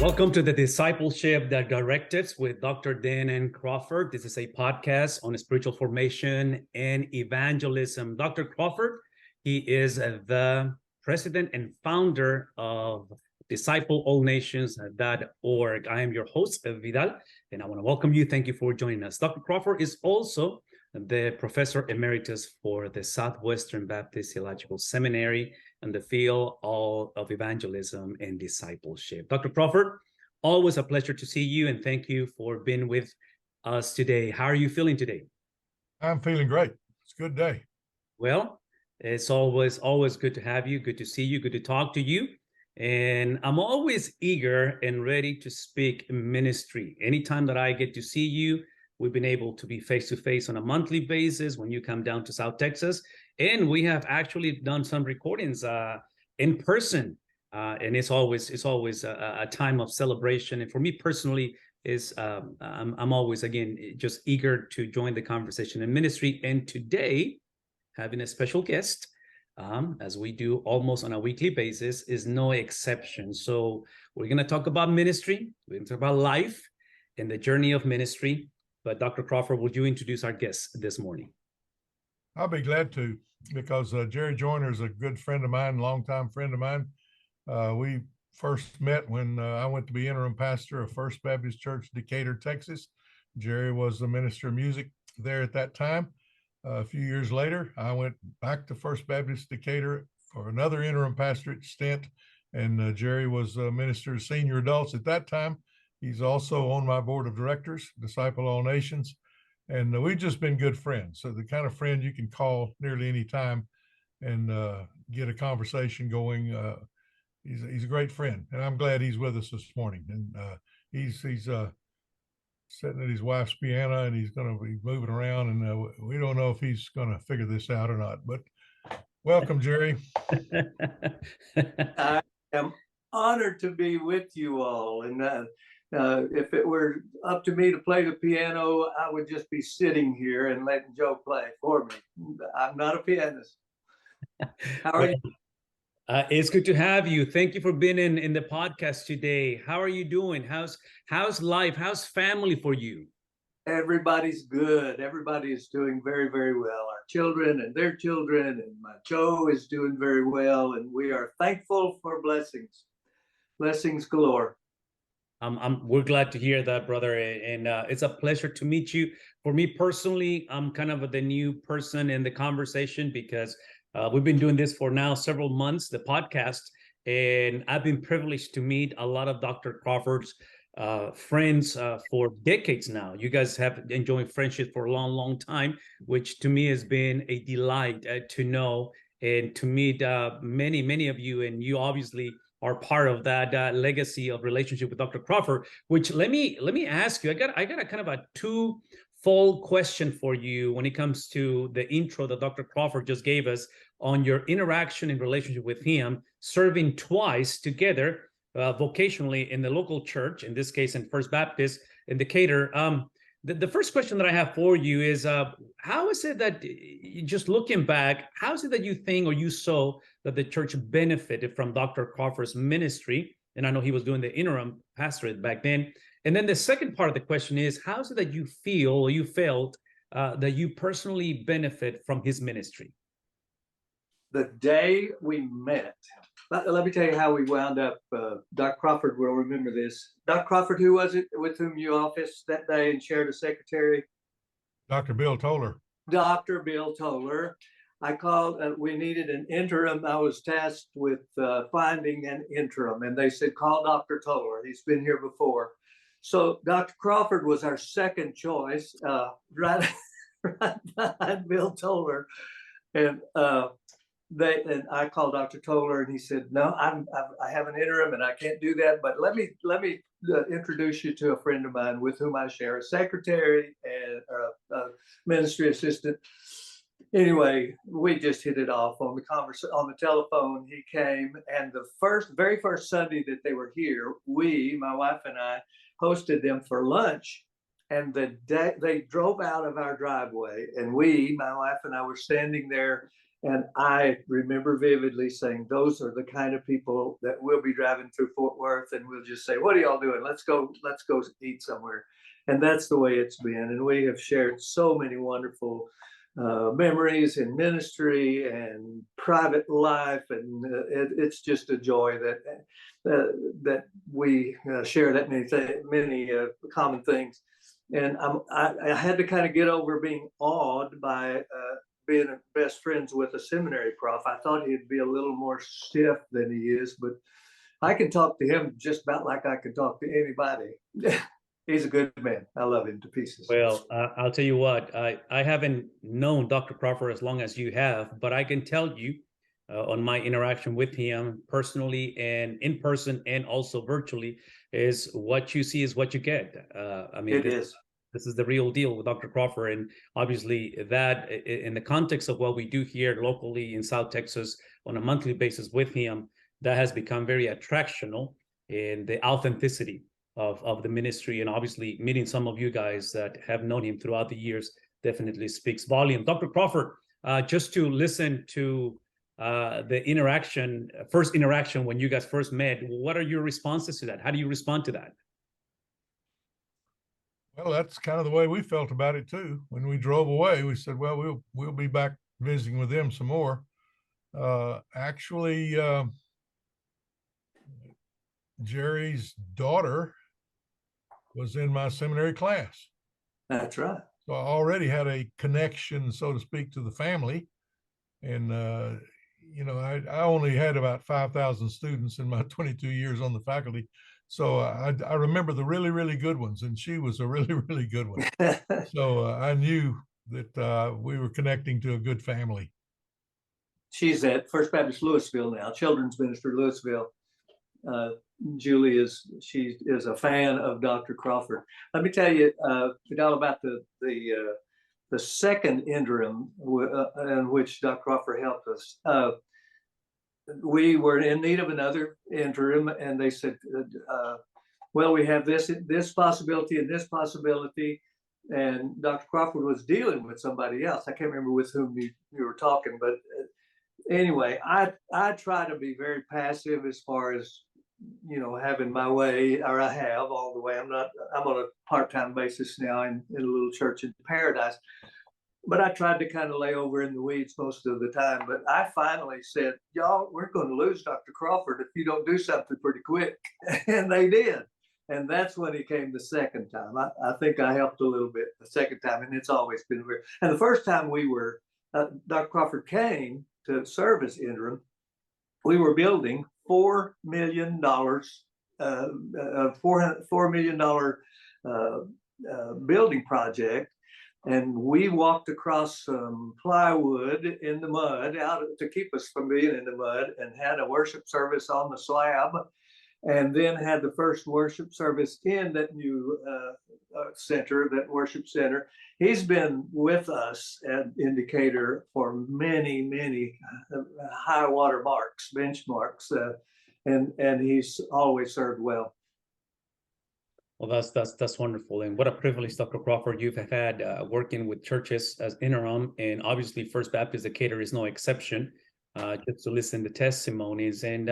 Welcome to the Discipleship, the Directives with Dr. Crawford. This is a podcast on spiritual formation and evangelism. Dr. Crawford, he is the president and founder of DiscipleAllNations.org. I am your host, Vidal, and I want to welcome you. Thank you for joining us. Dr. Crawford is also the professor emeritus for the Southwestern Baptist Theological Seminary in the field of evangelism and discipleship. Dr. Crawford, always a pleasure to see you, and thank you for being with us today. How are you feeling today? I'm feeling great. It's a good day. Well, it's always good to have you, good to see you, good to talk to you. And I'm always eager and ready to speak ministry. Anytime that I get to see you, we've been able to be face-to-face on a monthly basis when you come down to South Texas. And we have actually done some recordings in person. And it's always a time of celebration. And for me personally, I'm always, again, just eager to join the conversation in ministry. And today, having a special guest, as we do almost on a weekly basis, is no exception. So we're going to talk about ministry. We're going to talk about life and the journey of ministry. But Dr. Crawford, would you introduce our guest this morning? I'll be glad to, because Gerre Joyner is a good friend of mine, longtime friend of mine. We first met when I went to be interim pastor of First Baptist Church, Decatur, Texas. Gerre was the minister of music there at that time. A few years later, I went back to First Baptist Decatur for another interim pastorate stint, and Gerre was a minister of senior adults at that time. He's also on my board of directors, Disciple All Nations, and we've just been good friends. So the kind of friend you can call nearly any time and get a conversation going. He's a great friend, and I'm glad he's with us this morning. And he's sitting at his wife's piano, and he's going to be moving around, and we don't know if he's going to figure this out or not. But welcome, Gerre. I am honored to be with you all, and if it were up to me to play the piano, I would just be sitting here and letting Joe play for me. I'm not a pianist. How are you? It's good to have you. Thank you for being in the podcast today. How are you doing? How's life? How's family for you? Everybody's good. Everybody is doing very, very well. Our children and their children, and my Joe is doing very well, and we are thankful for blessings galore. We're glad to hear that, brother, and it's a pleasure to meet you. For me personally, I'm kind of the new person in the conversation because we've been doing this for now several months, the podcast, and I've been privileged to meet a lot of Dr. Crawford's friends for decades now. You guys have enjoyed friendship for a long, long time, which to me has been a delight to know and to meet many of you, and you obviously are part of that legacy of relationship with Dr. Crawford. Which let me ask you. I got a kind of a twofold question for you when it comes to the intro that Dr. Crawford just gave us on your interaction and relationship with him, serving twice together vocationally in the local church, in this case in First Baptist in Decatur. The first question that I have for you is, how is it that, just looking back, how is it that you think or you saw that the church benefited from Dr. Crawford's ministry? And I know he was doing the interim pastorate back then. And then the second part of the question is, how is it that you feel or you felt that you personally benefit from his ministry? The day we met, let me tell you how we wound up. Dr. Crawford will remember this. Dr. Crawford, who was it with whom you officed that day and shared a secretary? Dr. Bill Toller. Dr. Bill Toller. I called, we needed an interim. I was tasked with finding an interim, and they said, call Dr. Toller. He's been here before. So Dr. Crawford was our second choice, right behind Bill Toller. And I called Dr. Toller, and he said, "No, I have an interim, and I can't do that. But let me introduce you to a friend of mine with whom I share a secretary and a ministry assistant." Anyway, we just hit it off on the telephone. He came, and the very first Sunday that they were here, my wife and I, hosted them for lunch. And the day they drove out of our driveway, and my wife and I were standing there. And I remember vividly saying, those are the kind of people that we'll be driving through Fort Worth and we'll just say, what are y'all doing? Let's go eat somewhere. And that's the way it's been. And we have shared so many wonderful memories in ministry and private life. And it's just a joy that we share that many common things. And I had to kind of get over being awed by being best friends with a seminary prof. I thought he'd be a little more stiff than he is, but I can talk to him just about like I can talk to anybody. He's a good man. I love him to pieces. Well, I'll tell you what, I haven't known Dr. Crawford as long as you have, but I can tell you on my interaction with him personally and in person and also virtually is what you see is what you get. I mean, this is the real deal with Dr. Crawford. And obviously that in the context of what we do here locally in South Texas on a monthly basis with him, that has become very attractional in the authenticity of the ministry. And obviously meeting some of you guys that have known him throughout the years definitely speaks volume. Dr. Crawford, just to listen to the first interaction when you guys first met, what are your responses to that? How do you respond to that? Well, that's kind of the way we felt about it too. When we drove away, we said, well, we'll be back visiting with them some more. Actually, Jerry's daughter was in my seminary class. That's right. So I already had a connection, so to speak, to the family. And, I only had about 5,000 students in my 22 years on the faculty. So I remember the really, really good ones, and she was a really, really good one. So I knew that we were connecting to a good family. She's at First Baptist Louisville now, children's minister Louisville. Julie is a fan of Dr. Crawford. Let me tell you, Vidal, about the second interim in which Dr. Crawford helped us. We were in need of another interim, and they said, well, we have this possibility and this possibility. And Dr. Crawford was dealing with somebody else. I can't remember with whom you were talking, but anyway, I try to be very passive as far as, having my way, or I have all the way. I'm on a part-time basis now in a little church in Paradise. But I tried to kind of lay over in the weeds most of the time. But I finally said, y'all, we're going to lose Dr. Crawford if you don't do something pretty quick. And they did. And that's when he came the second time. I think I helped a little bit the second time. And it's always been weird. And the first time Dr. Crawford came to serve as interim, we were building $4 million, $4 million building project. And we walked across some plywood in the mud out to keep us from being in the mud, and had a worship service on the slab, and then had the first worship service in that new worship center. He's been with us at Indicator for many, many high water marks, benchmarks, and he's always served well. Well, that's wonderful. And what a privilege, Dr. Crawford, you've had working with churches as interim, and obviously First Baptist Decatur is no exception, just to listen to testimonies. And,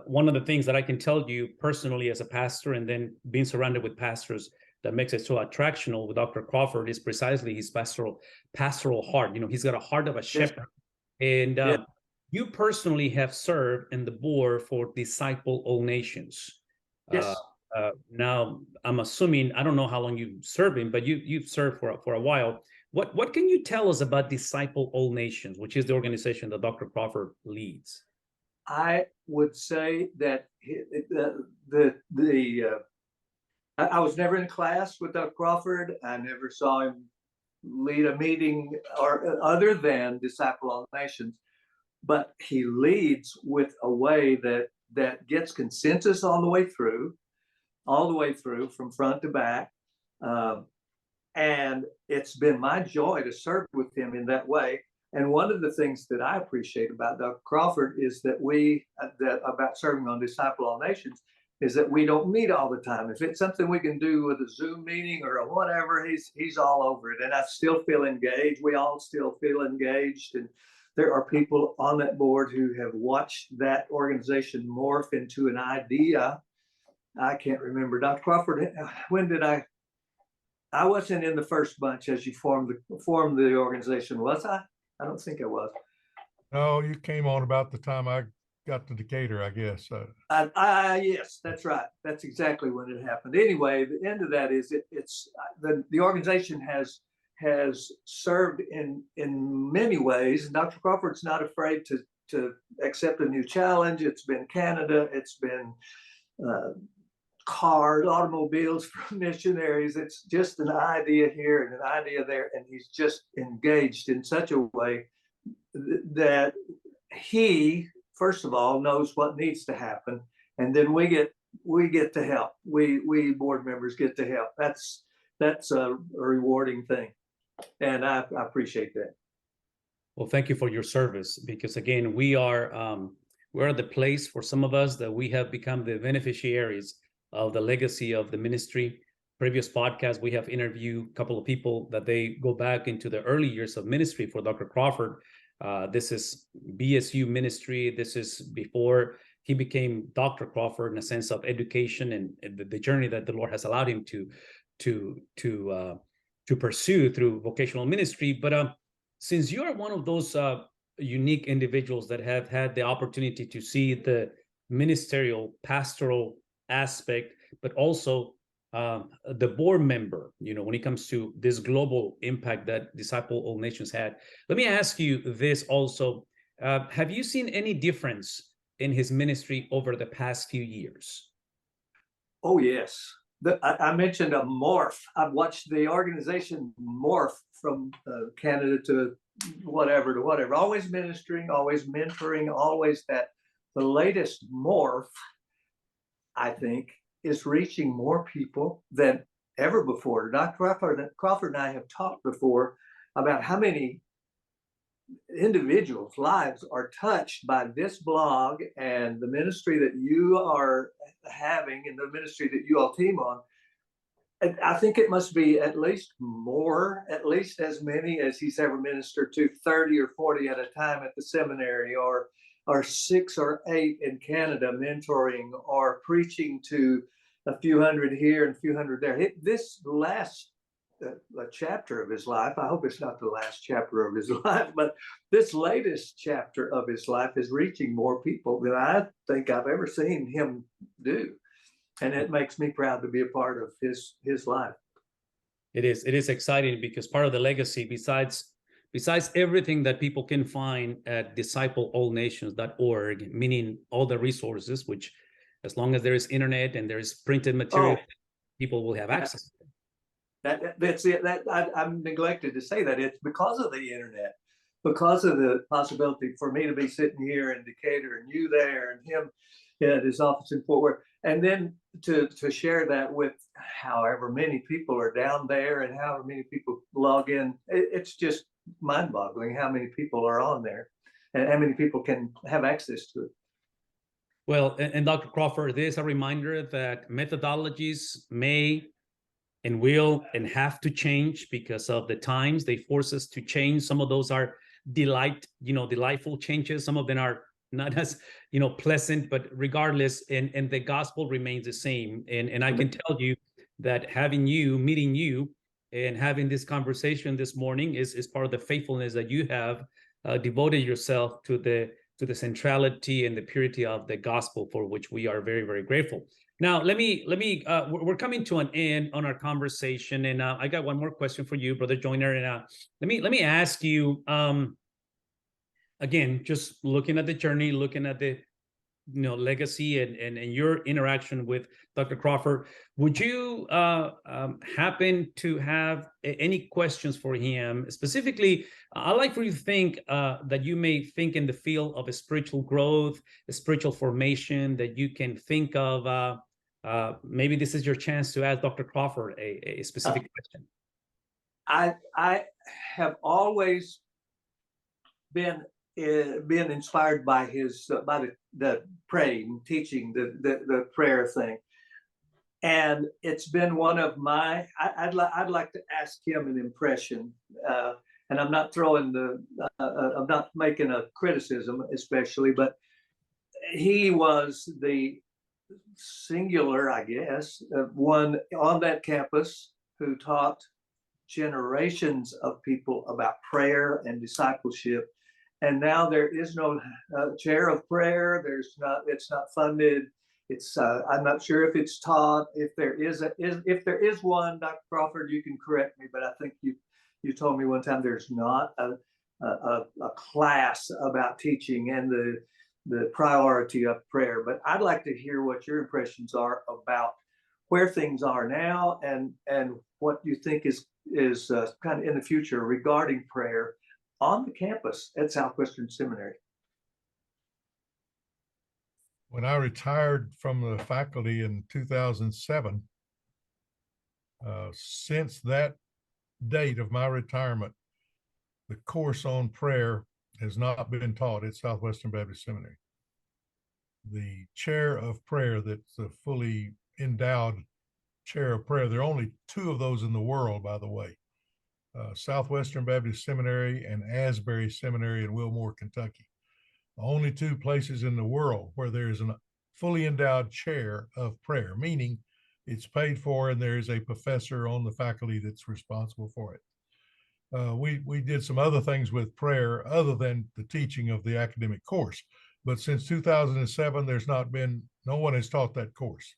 one of the things that I can tell you personally as a pastor, and then being surrounded with pastors, that makes it so attractional with Dr. Crawford is precisely his pastoral heart. He's got a heart of a shepherd. And you personally have served in the board for Disciple All Nations. Yes. Now, I'm assuming, I don't know how long you've served him, but you've served for a while. What can you tell us about Disciple All Nations, which is the organization that Dr. Crawford leads? I would say that I was never in class with Dr. Crawford. I never saw him lead a meeting or other than Disciple All Nations, but he leads with a way that gets consensus all the way through from front to back. And it's been my joy to serve with him in that way. And one of the things that I appreciate about Dr. Crawford is that about serving on Disciple All Nations, is that we don't meet all the time. If it's something we can do with a Zoom meeting or a whatever, he's all over it. And I still feel engaged. We all still feel engaged. And There are people on that board who have watched that organization morph into an idea. I can't remember. Dr. Crawford, when did I wasn't in the first bunch as you formed the organization, was I? I don't think I was. No, you came on about the time I got to Decatur, I guess. Yes, that's right. That's exactly when it happened. Anyway, the end of that is it's the organization has served in many ways. Dr. Crawford's not afraid to accept a new challenge. It's been Canada. It's been cars, automobiles for missionaries. It's just an idea here and an idea there, and he's just engaged in such a way that he, first of all, knows what needs to happen, and then we get to help. We board members get to help. That's a rewarding thing, and I appreciate that. Well, thank you for your service, because again, we're the place for some of us that we have become the beneficiaries of the legacy of the ministry. Previous podcasts, we have interviewed a couple of people that they go back into the early years of ministry for Dr. Crawford. This is BSU ministry. This is before he became Dr. Crawford, in a sense of education and the journey that the Lord has allowed him to pursue through vocational ministry. But since you are one of those unique individuals that have had the opportunity to see the ministerial, pastoral aspect, but also the board member, when it comes to this global impact that Disciple All Nations had. Let me ask you this also. Have you seen any difference in his ministry over the past few years? Oh, yes. I mentioned a morph. I've watched the organization morph from Canada to whatever, always ministering, always mentoring, always that. The latest morph, I think, is reaching more people than ever before. Dr. Crawford and I have talked before about how many individuals' lives are touched by this blog and the ministry that you are having and the ministry that you all team on. And I think it must be at least as many as he's ever ministered to, 30 or 40 at a time at the seminary, or 6 or 8 in Canada mentoring, or preaching to a few hundred here and a few hundred there. This last chapter of his life, I hope it's not the last chapter of his life, but this latest chapter of his life is reaching more people than I think I've ever seen him do. And it makes me proud to be a part of his life. It is exciting, because part of the legacy, besides everything that people can find at discipleallnations.org, meaning all the resources, which as long as there is internet and there is printed material, people will have access to. That's it. I'm neglected to say that it's because of the internet, because of the possibility for me to be sitting here in Decatur and you there and him at his office in Fort Worth, and then to share that with however many people are down there and however many people log in. It's just mind-boggling how many people are on there and how many people can have access to it. Well, and Dr. Crawford, there's a reminder that methodologies may and will and have to change because of the times. They force us to change. Some of those are delightful changes. Some of them are not as pleasant, but regardless, and the gospel remains the same. And I can tell you that meeting you and having this conversation this morning is part of the faithfulness that you have devoted yourself to the centrality and the purity of the gospel, for which we are very, very grateful. Now, we're coming to an end on our conversation, and I got one more question for you, Brother Joyner. And let me ask you, again, just looking at the journey, looking at the legacy and your interaction with Dr. Crawford, would you happen to have any questions for him? Specifically, I'd like for you to think that you may think in the field of a spiritual growth, a spiritual formation, that you can think of. Maybe this is your chance to ask Dr. Crawford a specific question. I have always been inspired by the praying, teaching, the prayer thing, and it's been one of my. I'd like to ask him an impression, and I'm not throwing I'm not making a criticism especially, but he was the singular, I guess, one on that campus who taught generations of people about prayer and discipleship. And now there is no chair of prayer. It's not funded. It's I'm not sure if it's taught. If there is one, Dr. Crawford, you can correct me, but I think you told me one time there's not a class about teaching and the priority of prayer. But I'd like to hear what your impressions are about where things are now and what you think is kind of in the future regarding prayer on the campus at Southwestern Seminary. When I retired from the faculty in 2007, since that date of my retirement, the course on prayer has not been taught at Southwestern Baptist Seminary. The chair of prayer, that's a fully endowed chair of prayer, there are only 2 of those in the world, by the way. Southwestern Baptist Seminary and Asbury Seminary in Wilmore, Kentucky. Only 2 places in the world where there is a fully endowed chair of prayer, meaning it's paid for and there is a professor on the faculty that's responsible for it. We did some other things with prayer other than the teaching of the academic course, but since 2007, no one has taught that course.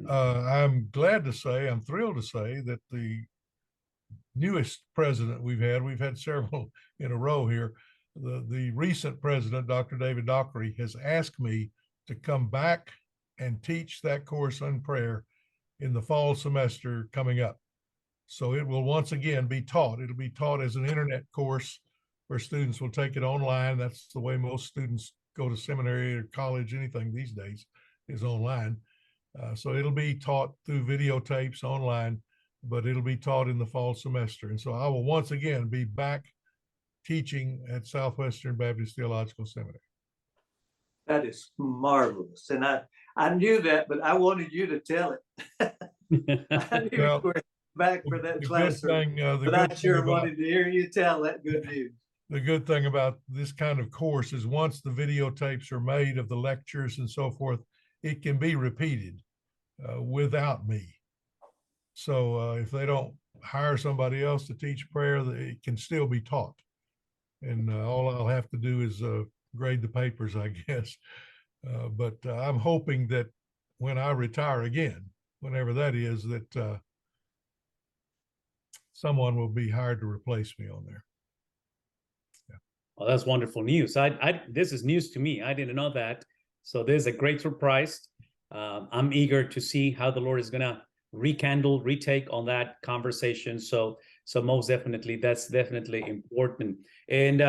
I'm thrilled to say that the newest president we've had several in a row here. The recent president, Dr. David Dockery, has asked me to come back and teach that course on prayer in the fall semester coming up. So it will once again be taught. It'll be taught as an internet course where students will take it online. That's the way most students go to seminary or college, anything these days is online. So it'll be taught through videotapes online, but it'll be taught in the fall semester. And so I will once again be back teaching at Southwestern Baptist Theological Seminary. That is marvelous. And I knew that, but I wanted you to tell it. I knew you were back for that class. But I sure wanted to hear you tell that good news. The good thing about this kind of course is once the videotapes are made of the lectures and so forth, it can be repeated without me. So if they don't hire somebody else to teach prayer, it can still be taught. And all I'll have to do is grade the papers, I guess. But I'm hoping that when I retire again, whenever that is, that someone will be hired to replace me on there. Yeah. Well, that's wonderful news. This is news to me. I didn't know that. So this is a great surprise. I'm eager to see how the Lord is going to retake on that conversation. So most definitely, that's definitely important. And,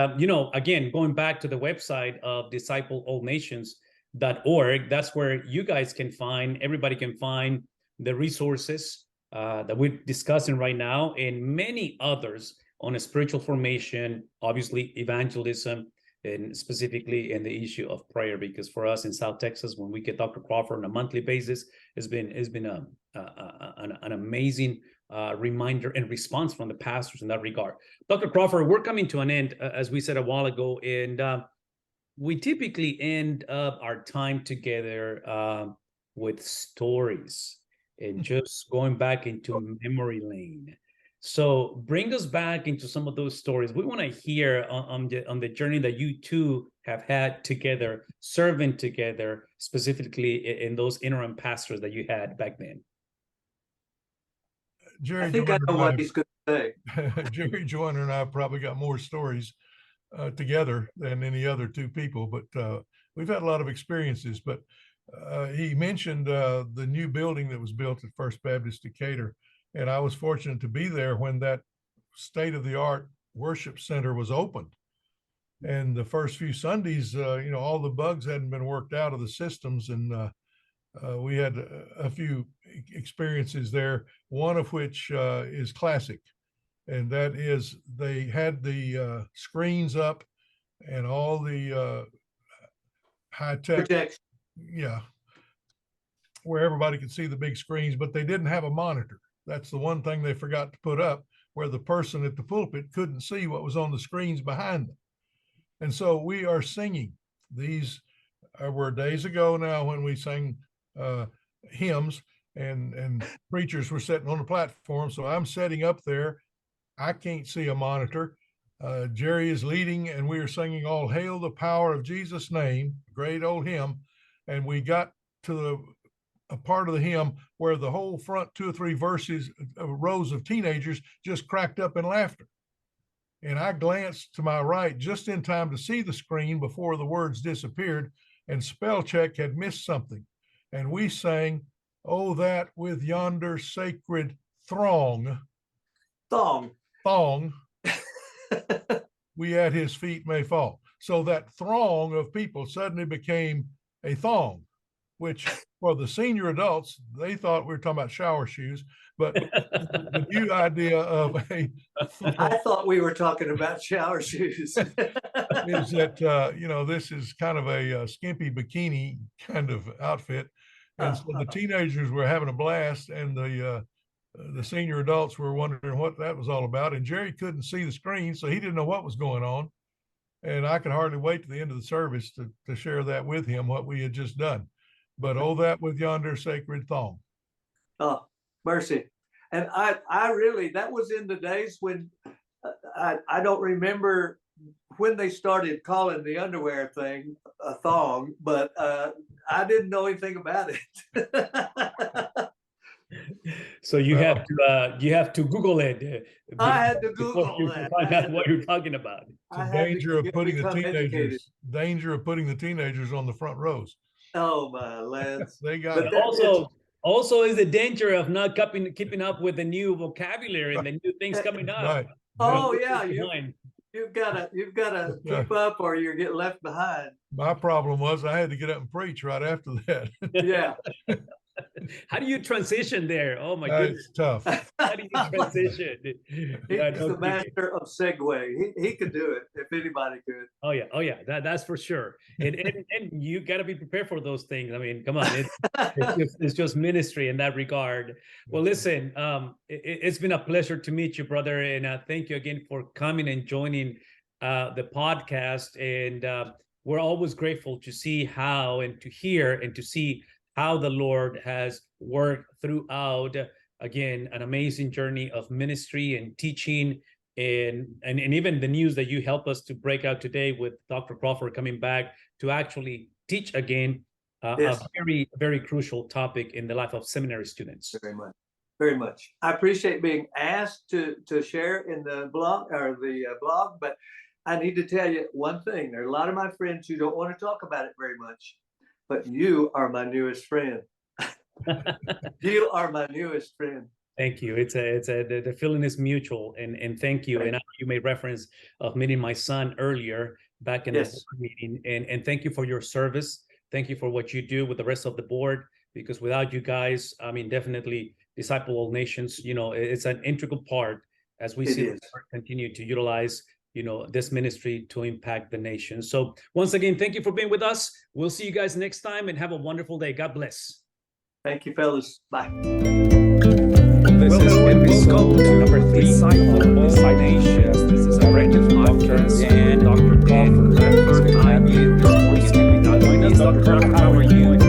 again, going back to the website of discipleallnations.org, that's where you guys can find, everybody can find the resources that we're discussing right now and many others on a spiritual formation, obviously evangelism, and specifically in the issue of prayer, because for us in South Texas, when we get Dr. Crawford on a monthly basis, it's been an amazing reminder and response from the pastors in that regard. Dr. Crawford, we're coming to an end, as we said a while ago, and we typically end up our time together with stories and just going back into memory lane. So bring us back into some of those stories. We want to hear on the journey that you two have had together, serving together, specifically in those interim pastors that you had back then. Jerry, I think I know what he's going to say. Jerry Joyner and I probably got more stories together than any other 2 people, but we've had a lot of experiences. But he mentioned the new building that was built at First Baptist Decatur. And I was fortunate to be there when that state-of-the-art worship center was opened. And the first few Sundays, all the bugs hadn't been worked out of the systems. And we had a few experiences there, one of which is classic. And that is they had the screens up and all the high-tech, projection. Yeah, where everybody could see the big screens, but they didn't have a monitor. That's the one thing they forgot to put up. where the person at the pulpit couldn't see what was on the screens behind them. And so we are singing. These were days ago now when we sang hymns, and preachers were sitting on the platform. So I'm setting up there. I can't see a monitor. Gerre is leading, and we are singing "All Hail the Power of Jesus' Name," great old hymn. And we got to a part of the hymn where the whole front 2 or 3 verses, rows of teenagers just cracked up in laughter. And I glanced to my right just in time to see the screen before the words disappeared, and spell check had missed something. And we sang, "Oh, that with yonder sacred throng, thong, we at his feet may fall." So that throng of people suddenly became a thong, which for the senior adults, they thought we were talking about shower shoes, but the new idea of a thong I thought we were talking about shower shoes. is that, this is kind of a skimpy bikini kind of outfit. And so the teenagers were having a blast, and the senior adults were wondering what that was all about. And Gerre couldn't see the screen, so he didn't know what was going on. And I could hardly wait to the end of the service to share that with him, what we had just done. But "Oh, that with yonder sacred thong." Oh, mercy. And I really, that was in the days when I don't remember when they started calling the underwear thing a thong, but I didn't know anything about it. So you have to Google it. I had to Google to that. find out what you're talking about. The danger of putting the teenagers on the front rows. Oh my lads. They got But also is the danger of not keeping up with the new vocabulary and the new things coming up. right. Oh yeah, Behind. you've gotta keep up or you get left behind. My problem was I had to get up and preach right after that. Yeah. How do you transition there? Oh my goodness. It's tough. How do you transition? He's the master of segue. He could do it if anybody could. Oh yeah, that's for sure. And you got to be prepared for those things. I mean, come on, it's just ministry in that regard. Well, listen, it's been a pleasure to meet you, brother, and thank you again for coming and joining the podcast. And we're always grateful to see how and to hear and to see how the Lord has worked throughout, again, an amazing journey of ministry and teaching, and even the news that you help us to break out today with Dr. Crawford coming back to actually teach again, Yes. a very, very crucial topic in the life of seminary students. Very much. Very much. I appreciate being asked to share in the blog blog, but I need to tell you one thing. There are a lot of my friends who don't want to talk about it very much. But you are my newest friend. You are my newest friend. Thank you. The feeling is mutual, and thank you. Right. And you made reference of meeting my son earlier back in Yes. the board meeting, and thank you for your service. Thank you for what you do with the rest of the board, because without you guys, I mean, definitely Disciple All Nations, it's an integral part as we It see the is. Lord continue to utilize this ministry to impact the nation. So once again, thank you for being with us. We'll see you guys next time, and have a wonderful day. God bless. Thank you, fellas. Bye. This is episode number 3 of Discipleship. This is Directives podcast and Dr. Crawford. I'm here this morning. Join us, Dr. Crawford. How are you?